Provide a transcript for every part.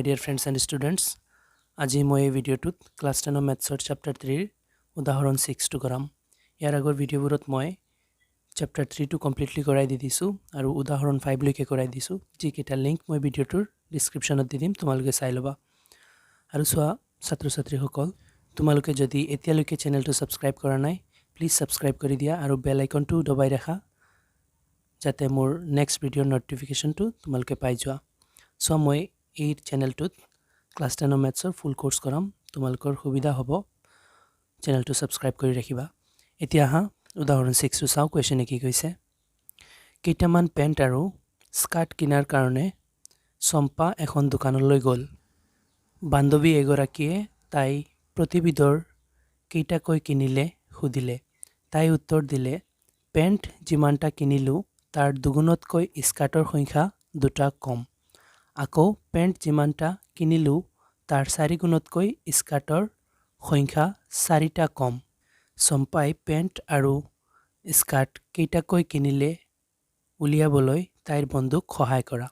dear friends and students. আজি মই এই ভিডিওটোত ক্লাস 10 ম্যাথছৰ চ্যাপ্টাৰ 3 উদাহৰণ 6 টো কৰাম। ইয়াৰ আগৰ ভিডিওবোৰত মই চ্যাপ্টাৰ 3 টো কমপ্লিটলি কৰাই দি দিছো আৰু উদাহৰণ 5 লৈকে কৰাই দিছো, যিকেইটা লিংক মই ভিডিওটোৰ ডেসক্ৰিপচনত দি দিম, তোমালোকে চাই লবা। আৰু চোৱা ছাত্ৰ-ছাত্ৰীসকল, তোমালোকে যদি এতিয়ালৈকে চেনেলটো সাবস্ক্ৰাইব কৰা নাই, প্লিজ সাবস্ক্ৰাইব কৰি দিয়া আৰু বেল আইকনটো দবাই ৰাখা যাতে মোৰ নেক্সট ভিডিওৰ নটিফিকেশনটো তোমালোকে পাই যোৱা। সো মই এই চেনেলটোত ক্লাস 10 ম্যাথছৰ ফুল কোৰ্স কৰাম, তোমালোকৰ সুবিধা হ'ব। চেনেলটো সাবস্ক্ৰাইব কৰি ৰাখিবা। এতিয়া হা উদাহৰণ 6 টো চাও। কোৱেশ্চনে কি কৈছে? কেইটামান পেন্ট আৰু স্কাৰ্ট কিনাৰ কাৰণে চম্পা এখন দোকানলৈ গ'ল। বান্ধৱী এগৰাকীয়ে তাই প্ৰতিবিধৰ কেইটাকৈ কিনিলে সুধিলে। তাই উত্তৰ দিলে, পেন্ট যিমানটা কিনিলো তাৰ দুগুণতকৈ স্কাৰ্টৰ সংখ্যা দুটা কম। আকৌ পেন্ট যিমানটা কিনিলো তাৰ 4 গুণতকৈ স্কাৰ্টৰ সংখ্যা 4টা কম। চম্পাই পেন্ট আৰু স্কাৰ্ট কেইটাকৈ কিনিলে উলিয়াবলৈ তাইৰ বন্ধুক সহায় কৰা।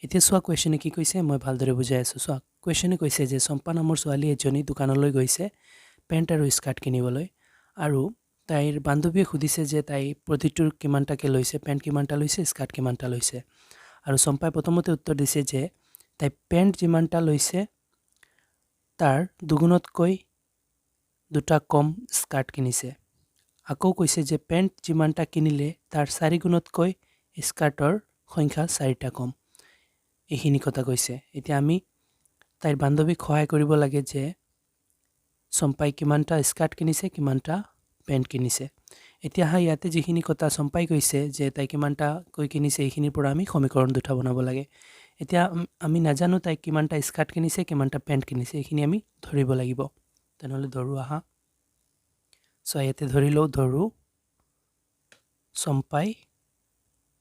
এতিয়া চোৱা কোৱেশ্চনে কি কৈছে, মই ভালদৰে বুজাই আছো। চোৱা কোৱেশ্চনে কৈছে যে চম্পা নামৰ ছোৱালী এজনী দোকানলৈ গৈছে পেন্ট আৰু স্কাৰ্ট কিনিবলৈ, আৰু তাইৰ বান্ধৱীয়ে সুধিছে যে তাই প্ৰতিটোৰ কিমানটাকে লৈছে, পেন্ট কিমানটা লৈছে, স্কাৰ্ট কিমানটা লৈছে। আৰু চম্পাই প্ৰথমতে উত্তৰ দিছে যে তাই পেন্ট যিমানটা লৈছে তাৰ দুগুণতকৈ দুটা কম স্কাৰ্ট কিনিছে। আকৌ কৈছে যে পেন্ট যিমানটা কিনিলে তাৰ 4 গুণতকৈ স্কাৰ্টৰ সংখ্যা 4টা কম। এইখিনি কথা কৈছে। এতিয়া আমি তাইৰ বান্ধৱীক সহায় কৰিব লাগে যে চম্পাই কিমানটা স্কাৰ্ট কিনিছে, কিমানটা পেন্ট কিনিছে। এতিয়া হা ইয়াতে যিখিনি কথা চম্পাই কৈছে যে তাই কিমানটা কৈ কিনিছে, এইখিনিৰ পৰা আমি সমীকৰণ দুটা বনাব লাগে। এতিয়া আমি নাজানো তাই কিমানটা স্কাৰ্ট কিনিছে, কিমানটা পেন্ট কিনিছে, এইখিনি আমি ধৰিব লাগিব। তেনেহলে ধৰো আহা। সো ইয়াতে ধৰি লও, ধৰো চম্পাই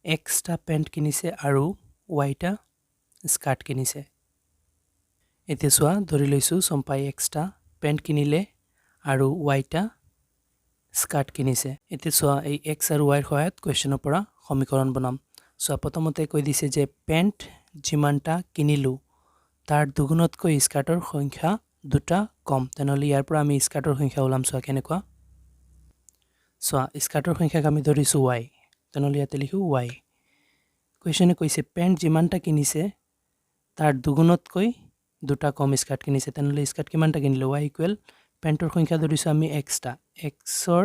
এক্সটা পেন্ট কিনিছে আৰু ওয়াইটা স্কাৰ্ট কিনিছে। এতিয়া চোৱা ধৰি লৈছো চম্পাই এক্সটা পেন্ট কিনিলে আৰু ওয়াইটা স্কাৰ্ট কিনিছে। এতিয়া চোৱা এই এক্স আৰু ওয়াইৰ সহায়ত কোৱেশ্চনৰ পৰা সমীকৰণ বনাম। চোৱা প্ৰথমতে কৈ দিছে যে পেন্ট যিমানটা কিনিলো তাৰ দুগুণতকৈ স্কাৰ্টৰ সংখ্যা দুটা কম। তেনেহলে ইয়াৰ পৰা আমি স্কাৰ্টৰ সংখ্যা ওলাম। চোৱা কেনেকুৱা। চোৱা স্কাৰ্টৰ সংখ্যাক আমি ধৰিছো y, তেনেহলে ইয়াতে লিখো y। কোৱেশ্চনে কৈছে পেন্ট যিমানটা কিনিছে তাৰ দুগুণতকৈ দুটা কম স্কাৰ্ট কিনিছে। তেনেহলে স্কাৰ্ট কিমানটা কিনিলে, y ইকুৱেল পেন্টৰ সংখ্যা ধৰিছো আমি xটা, xৰ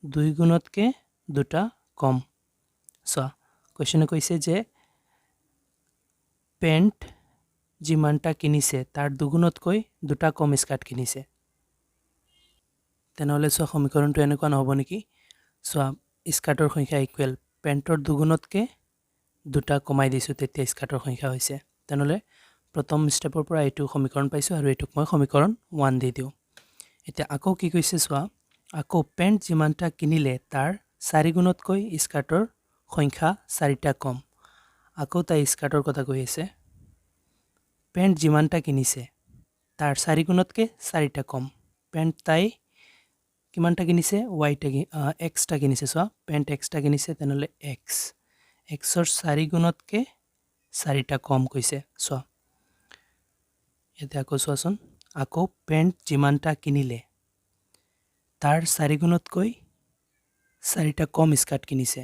2 গুণতকৈ দুটা কম। চোৱা কোৱেশ্চনে কৈছে যে পেন্ট যিমানটা কিনিছে তাৰ দুগুণতকৈ দুটা কম স্কাৰ্ট কিনিছে। তেনেহলে চোৱা সমীকৰণটো এনেকুৱা নহব নেকি? চোৱা স্কাৰ্টৰ সংখ্যা ইকুৱেল পেন্টৰ দুগুণতকৈ দুটা কমাই দিছো, তেতিয়া স্কাৰ্টৰ সংখ্যা হৈছে। তেনেহলে প্ৰথম স্টেপৰ পৰা এইটো সমীকৰণ পাইছো আৰু এইটোক মই সমীকৰণ 1 দি দিও। এতিয়া আকৌ কি কৈছে চোৱা, আকৌ পেন্ট যিমানটা কিনিলে তাৰ 4 গুণতকৈ স্কাৰ্টৰ সংখ্যা 4টা কম। আকৌ তাই স্কাৰ্টৰ কথা কৈ আছে। পেন্ট যিমানটা কিনিছে তাৰ 4 গুণতকৈ 4টা কম। পেন্ট তাই কিমানটা কিনিছে, ওয়াইটা এক্সটা কিনিছে। চোৱা পেন্ট এক্সটা কিনিছে, তেনেহলে এক্স, এক্সৰ 4 গুণতকৈ 4টা কম কৈছে। চোৱা এতিয়া আকৌ চোৱাচোন, আকৌ পেন্ট যিমানটা কিনিলে তাৰ 4 গুণতকৈ 4টা কম স্কাৰ্ট কিনিছে।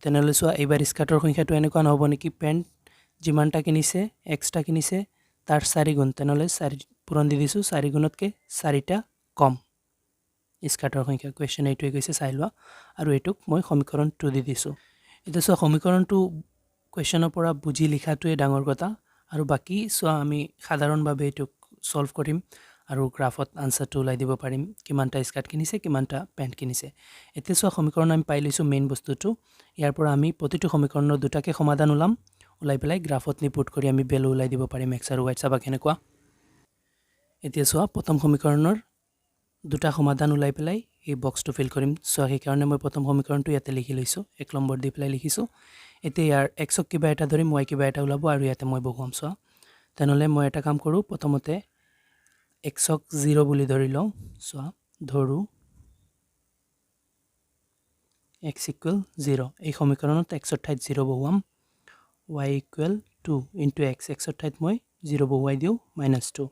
তেনেহলে চোৱা এইবাৰ স্কাৰ্টৰ সংখ্যাটো এনেকুৱা নহব নেকি? পেন্ট যিমানটা কিনিছে, এক্সটা কিনিছে, তাৰ 4 গুণ, তেনেহলে 4 পূৰণ দি দিছো, 4 গুণতকৈ 4টা কম স্কাৰ্টৰ সংখ্যা। কোৱেশ্চন এইটোৱে কৈছে, চাই লোৱা। আৰু এইটোক মই সমীকৰণ 2 দি দিছো। এতিয়া চোৱা সমীকৰণটো কোৱেশ্চনৰ পৰা বুজি লিখাটোৱে ডাঙৰ কথা, আৰু বাকি চোৱা আমি সাধাৰণভাৱে এইটোক সলভ কৰিম আৰু গ্ৰাফত আনসাৰটো ওলাই দিব পাৰিম, কিমানটা স্কাৰ্ট কিনিছে, কিমানটা পেন্ট কিনিছে। এতিয়া চোৱা সমীকৰণ আমি পাই লৈছো মেইন বস্তুটো। ইয়াৰ পৰা আমি প্ৰতিটো সমীকৰণৰ দুটাকে সমাধান ওলাই পেলাই গ্ৰাফত নিপুট কৰি আমি ভ্যালু ওলাই দিব পাৰিম x আৰু y। চাবা কেনেকুৱা। এতিয়া চোৱা প্ৰথম সমীকৰণৰ দুটা সমাধান ওলাই পেলাই এই বক্সটো ফিল কৰিম। চোৱা সেইকাৰণে মই প্ৰথম সমীকৰণটো ইয়াতে লিখি লৈছো, 1 নম্বৰ দি পেলাই লিখিছো। এতিয়া ইয়াৰ xক কিবা এটা ধৰিম, y কিবা এটা ওলাব আৰু ইয়াতে মই বহুৱাম। চোৱা তেনেহলে মই এটা কাম কৰো, প্ৰথমতে xক 0 বুলি ধৰি লওঁ। চোৱা ধৰো x ইকুৱেল 0। এই সমীকৰণত xৰ ঠাইত 0 বহুৱাম, y ইকুৱেল 2 into x xৰ ঠাইত মই 0 বহুৱাই দিওঁ -2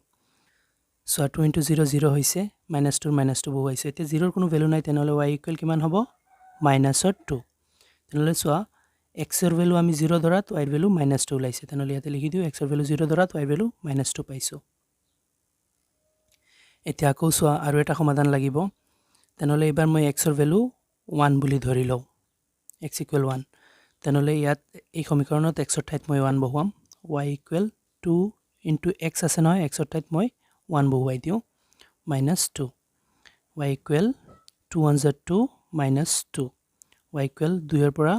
সো 2 into 0 0 হৈছে -2 বহুৱাইছো এতিয়া 0ৰ কোনো ভ্যালু নাই তেনেহলে y ইকুৱেল কিমান হ'ব -2 তেনেহলে সোৱা x ৰ ভ্যালু আমি 0 ধৰাত y ৰ ভ্যালু -2 ওলাইছে তেনেহলে ইয়াতে লিখি দিও x ৰ ভ্যালু 0 ধৰাত y ৰ ভ্যালু -2 পাইছো এতিয়া আকৌ সোৱা আৰু এটা সমাধান লাগিব তেনেহলে এবাৰ মই x ৰ ভ্যালু 1 বুলি ধৰি লও x equal 1 তেনেহলে ইয়াত এই সমীকৰণত x ৰ ঠাইত মই 1 বহুৱাম y equal 2 into x আছে নহয় x ৰ ঠাইত মই 1 বহুৱাই দিও -2 y equal 2 1 2 -2 y equal 2 ৰ পৰা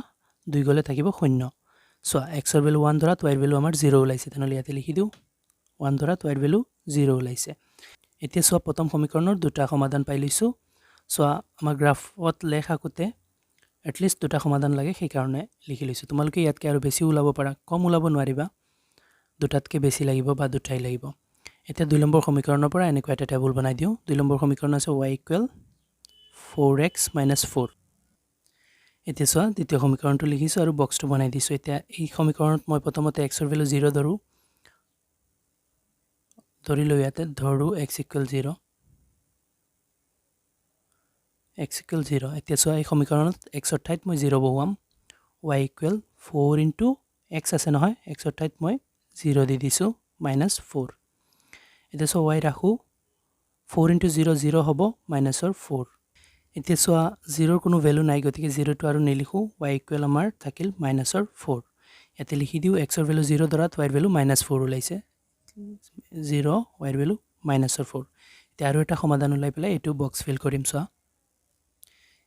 2 গলে থাকিব 0 সো x ৰ ভ্যালু 1 ধৰাত y ৰ ভ্যালু আমাৰ 0 ওলাইছে তেনেহলে ইয়াতে লিখি দিও 1 ধৰাত y ৰ ভ্যালু 0 ওলাইছে এতিয়া সো প্ৰথম সমীকৰণৰ দুটা সমাধান পাই লৈছো সো আমাৰ গ্ৰাফত লেখাকুতে এটলিষ্ট দুটা সমাধান লাগে সেই কাৰণে লিখি লৈছো তোমালোকে ইয়াতকে আৰু বেছি ওলাব পাৰা কম ওলাব নোৱাৰিবা দুটাতকে বেছি লাগিব বা দুটাই লাগিব এতিয়া 2 নম্বৰ সমীকৰণৰ পৰা এনেকুৱা এটা টেবুল বনাই দিও 2 নম্বৰ সমীকৰণ আছে y equal 4x - 4 এতিয়া সো দ্বিতীয় সমীকৰণটো লিখিছো আৰু বক্সটো বনাই দিছো এতিয়া এই সমীকৰণত মই প্ৰথমতে x ৰ ভ্যালু 0 ধৰি লৈ ইয়াতে ধৰো x equal 0 x equal 0 এতিয়া সো এই সমীকৰণত x ৰ ঠাইত মই 0 বহুৱাম y equal 4 into x আছে নহয় x ৰ ঠাইত মই 0 দি দিছো -4 এতিয়া সো y ৰাখো 4 into 0 0 হ'ব -4 এতিয়া সো 0ৰ কোনো ভ্যালু নাই গতিকে 0 টো আৰু নিলিখো y equal আমাৰ থাকিল -4 ইয়াতে লিখি দিও x ৰ ভ্যালু 0 ধৰাত y ৰ ভ্যালু -4 ওলাইছে 0 y ৰ ভ্যালু -4 এতিয়া আৰু এটা সমাধান উলাই পেলাই এটো বক্স ফিল কৰিম সো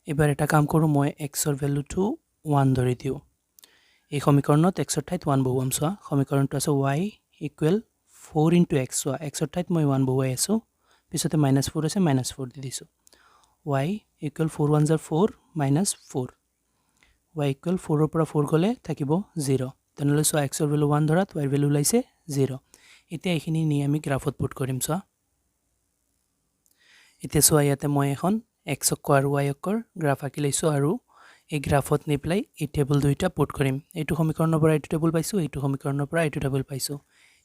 এবাৰ এটা কাম কৰো মই x ৰ ভ্যালুটো 1 ধৰি দিও এই সমীকৰণত x ৰ ঠাইত 1 বহুৱাম সো সমীকৰণটো আছে y equal 4 into x so x ৰ ঠাইত মই 1 বহুৱাই আছো পিছতে -4 আছে -4 দি দিছো y equal 4 1 4 -4 y equal 4 ৰ পৰা 4 গলে থাকিব 0 তেনেহলে সো x ৰ ভ্যালু 1 ধৰাত y ৰ ভ্যালু ওলাইছে 0 এতিয়া এখিনি নি আমি গ্ৰাফত পুট কৰিম সো এতিয়া সো ইয়াতে মই এখন x অক্ষ আৰু y অক্ষৰ গ্ৰাফ আঁকি লৈছো আৰু এই গ্ৰাফত নি প্লাই এই টেবুল দুইটা পুট কৰিম এইটো সমীকৰণৰ পৰা এইটো টেবুল পাইছো এইটো সমীকৰণৰ পৰা এইটো টেবুল পাইছো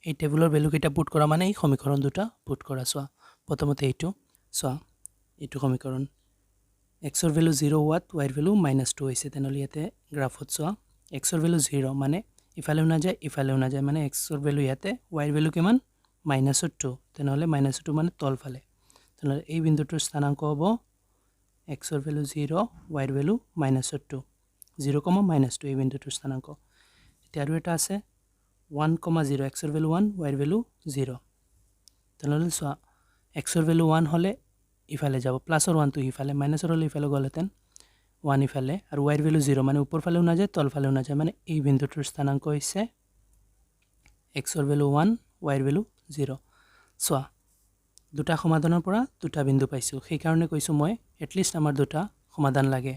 এই টেবুলৰ ভ্যালু কেইটা পুট কৰা মানে এই সমীকৰণ দুটা পুট কৰা সো প্ৰথমতে এইটো সো এইটো সমীকৰণ x ৰ ভ্যালু 0 হোৱাত y ৰ ভ্যালু -2 হৈছে তেনেহলে ইয়াতে গ্ৰাফত সো x ৰ ভ্যালু 0 মানে ইফালেও না যায় মানে x ৰ ভ্যালু ইয়াতে y ৰ ভ্যালু কিমান -2 তেনেহলে -2 মানে তলফালে তেনেহলে এই বিন্দুটোৰ স্থানাংক হ'ব x ৰ ভ্যালু 0 y ৰ ভ্যালু -2 0, -2 এই বিন্দুটোৰ স্থানাংক এতিয়া আৰু এটা আছে 1, 0 x ৰ ভ্যালু 1 y ৰ ভ্যালু 0 তেনেহলে সো x ৰ ভ্যালু 1 হলে ইফালে যাব প্লাসৰ 1 টো ইফালে মাইনাসৰ হলে ইফালে গলেতেন 1 ইফালে আৰু y ৰ ভ্যালু 0 মানে উপৰ ফালেও না যায় তল ফালেও না যায় মানে এই বিন্দুটোৰ স্থানাংক হৈছে x ৰ ভ্যালু 1 y ৰ ভ্যালু 0 সো দুটা সমাধানৰ পৰা দুটা বিন্দু পাইছো সেই কাৰণে কৈছো মই এটলিষ্ট আমাৰ দুটা সমাধান লাগে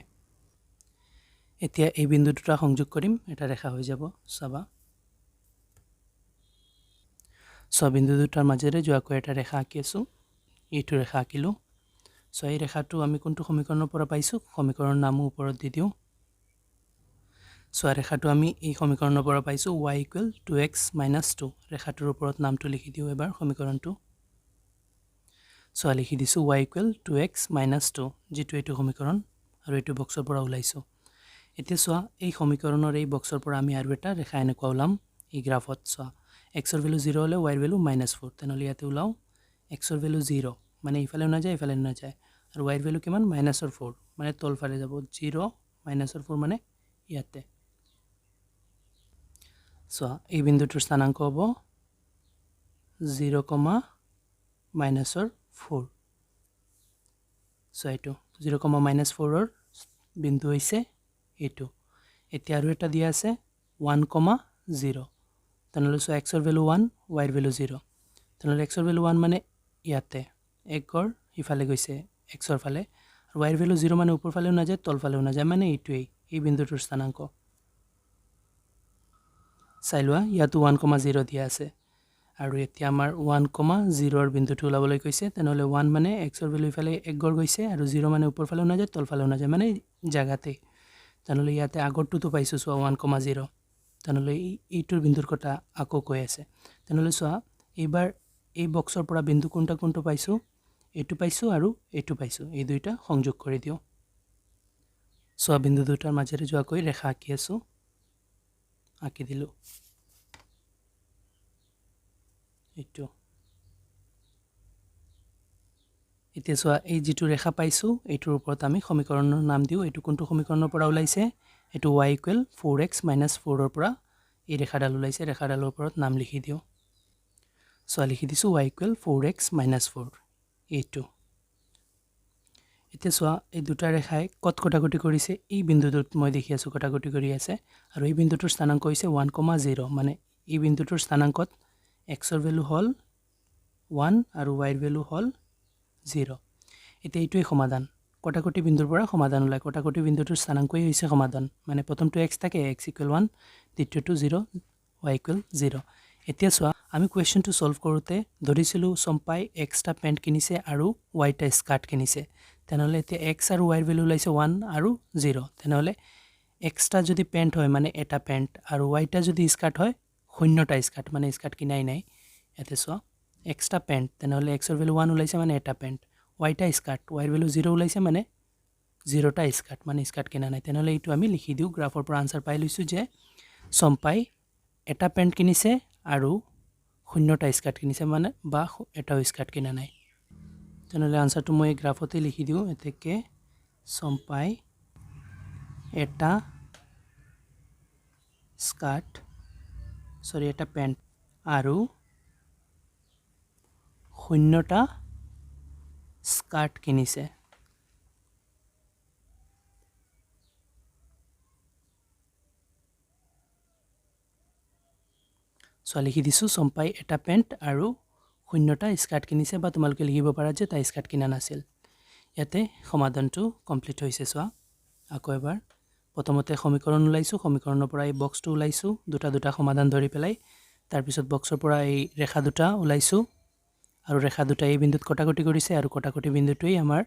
এতিয়া এই বিন্দু দুটা সংযোগ কৰিম এটা ৰেখা হৈ যাব চাবা সো বিন্দু দুটাৰ মাজেৰে যোৱাকৈ এটা ৰেখা আঁকি আছো এইটো ৰেখা আঁকিলো সো এই ৰেখাটো আমি কোনটো সমীকৰণৰ পৰা পাইছো সমীকৰণৰ নাম ওপৰত দি দিও সো ৰেখাটো আমি এই সমীকৰণৰ পৰা পাইছো y equal 2x - 2 ৰেখাটোৰ ওপৰত নামটো লিখি দিও এবাৰ সমীকৰণটো সো লিখি দিছো y equal 2x - 2 যেটো এটো সমীকৰণ আৰু এটো বক্সৰ পৰা ওলাইছো এতিয়া সো এই সমীকৰণৰ এই বক্সৰ পৰা আমি আৰু এটা ৰেখা এনেকুৱা ওলাম এই গ্ৰাফত সো x ৰ ভ্যালু 0 হলে y ৰ ভ্যালু -4 তেনেহলে ইয়াতে ওলাও x ৰ ভ্যালু 0 মানে ইফালেও না যায় ইফালে না যায় আৰু y ৰ ভ্যালু কিমান -4 মানে তলফালে যাব 0 -4 মানে ইয়াতে সো এই বিন্দুটোৰ স্থানাংক হ'ব 0, -4 সো এটো 0, -4 ৰ বিন্দু হৈছে এটো এতিয়া আৰু এটা দিয়া আছে 1, 0 তেনেহলে সো x ৰ ভ্যালু 1 y ৰ ভ্যালু 0 তেনেহলে x ৰ ভ্যালু 1 মানে ইয়াতে একগৰ ইফালে গৈছে x ৰ ফালে আৰু y ৰ ভ্যালু 0 মানে উপৰ ফালেও না যায় তল ফালেও না যায় মানে এইটোই এই বিন্দুটোৰ স্থানাংক চাইলোৱা ইয়াতো 1, 0 দিয়া আছে আৰু এতিয়া আমাৰ 1, 0 ৰ বিন্দুটো ওলাবলৈ কৈছে তেনেহলে 1 মানে x ৰ ভ্যালু ইফালে একগৰ গৈছে আৰু 0 মানে উপৰ ফালেও না যায় তল ফালেও না যায় মানে জাগাতে তেনেহলে ইয়াতে আগৰটো তো পাইছো সো 1, 0 তেনেহ'লে এইটোৰ বিন্দুৰ কথা আকৌ কৈ আছে তেনেহ'লে চোৱা এইবাৰ এই বক্সৰ পৰা বিন্দু কোনটো পাইছোঁ এইটো পাইছোঁ আৰু এইটো পাইছোঁ এই দুইটা সংযোগ কৰি দিওঁ চোৱা বিন্দু দুটাৰ মাজেৰে যোৱাকৈ ৰেখা আঁকি আছোঁ আঁকি দিলোঁ এইটো এতিয়া চোৱা এই যিটো ৰেখা পাইছোঁ এইটোৰ ওপৰত আমি সমীকৰণৰ নাম দিওঁ এইটো কোনটো সমীকৰণৰ পৰা ওলাইছে এইটো y = 4x - 4 পৰা এই ৰেখাডাল ওলাইছে ৰেখাডালৰ ওপৰত নাম লিখি দিওঁ চোৱা লিখি দিছোঁ y = 4x - 4 এইটো এতিয়া চোৱা এই দুটা ৰেখাই কত কটাকটি কৰিছে এই বিন্দুটোত মই দেখি আছোঁ কটাকটি কৰি আছে আৰু এই বিন্দুটোৰ স্থানাংক হৈছে 1,0 মানে এই বিন্দুটোৰ স্থানাংকত x ৰ ভ্যালু হ'ল 1 আৰু y ৰ ভ্যালু হ'ল 0 এতিয়া এইটোই সমাধান কটাকটি বিন্দুৰ পৰা সমাধান ওলাই কটাকটি বিন্দুটোৰ স্থানাংকই হৈছে সমাধান মানে প্ৰথমটো x থাকে x = 1 দ্বিতীয়টো 0 y = 0 এতিয়া চোৱা আমি কোৱেশ্চনটো সলভ কৰোতে ধৰিছিলো সম্পাই এক্সটা পেন্ট কিনিছে আৰু yটা স্কাৰ্ট কিনিছে তেনেহলে এতিয়া x আৰু y ৰ ভ্যালু ওলাইছে 1 আৰু 0 তেনেহলে এক্সটা যদি পেন্ট হয় মানে এটা পেন্ট আৰু yটা যদি স্কাৰ্ট হয় শূন্যটা স্কাৰ্ট মানে স্কাৰ্ট কিনাই নাই এতে চোৱা এক্সটা পেন্ট তেনেহলে x ৰ ভ্যালু 1 ওলাইছে মানে এটা পেন্ট yটা স্কাৰ্ট y ৰ ভ্যালু 0 ওলাইছে মানে 0টা স্কাৰ্ট মানে স্কাৰ্ট কিনা নাই তেনেহলে এইটো আমি লিখি দিও গ্ৰাফৰ পৰা আনসাৰ পাই লৈছো যে সম্পাই এটা পেন্ট কিনিছে আৰু শূন্যটা স্কাৰ্ট কিনিছে মানে বা এটা স্কাৰ্ট কিনা নাই তেনেহলে আনসাৰটো মই গ্ৰাফতে লিখি দিও এতেকে সম্পাই এটা স্কাৰ্ট এটা পেন্ট আৰু শূন্যটা স্কাৰ্ট কিনিছে লিখি দিছো সম্পাই এটা পেন্ট আৰু শূন্যটা স্কাৰ্ট কিনিছে বা তোমালোকে লিখিব পাৰা যে তাই স্কাৰ্ট কিনা নাছিল ইয়াতে সমাধানটো কমপ্লিট হৈছে চোৱা আকৌ এবাৰ প্ৰথমতে সমীকৰণ ওলাইছো সমীকৰণৰ পৰা এই বক্সটো ওলাইছো দুটা সমাধান ধৰি পেলাই তাৰ পিছত বক্সৰ পৰা এই ৰেখা দুটা ওলাইছো আৰু ৰেখা দুটা এই বিন্দুত কটাকটি কৰিছে আৰু কটাকটি বিন্দুটোই আমাৰ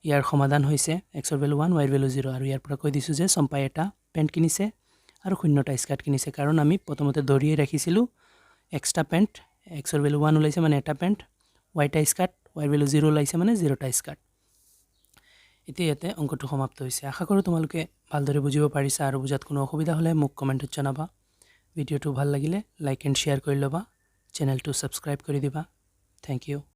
ইয়াৰ সমাধান হৈছে x ৰ ভ্যালু 1 y ৰ ভ্যালু 0 আৰু ইয়াৰ পৰা কৈ দিছো যে সম্পাই এটা পেন্ট কিনিছে আৰু শূন্যটা স্কাৰ্ট কিনিছে কাৰণ আমি প্ৰথমতে ধৰিয়ে ৰাখিছিলো এক্সটা পেন্ট x ৰ ভ্যালু 1 ওলাইছে মানে এটা পেন্ট yটা স্কাৰ্ট y ৰ ভ্যালু 0 ওলাইছে মানে 0টা স্কাৰ্ট এতিয়া ইয়াতে অংকটো সমাপ্ত হৈছে আশা কৰো তোমালোকে ভালদৰে বুজিব পাৰিছা আৰু বুজাত কোনো অসুবিধা হলে মোক কমেন্টত জনাবা ভিডিওটো ভাল লাগিলে লাইক এণ্ড শেয়াৰ কৰি লবা চেনেলটো সাবস্ক্ৰাইব কৰি দিবা থ্যাংক ইউ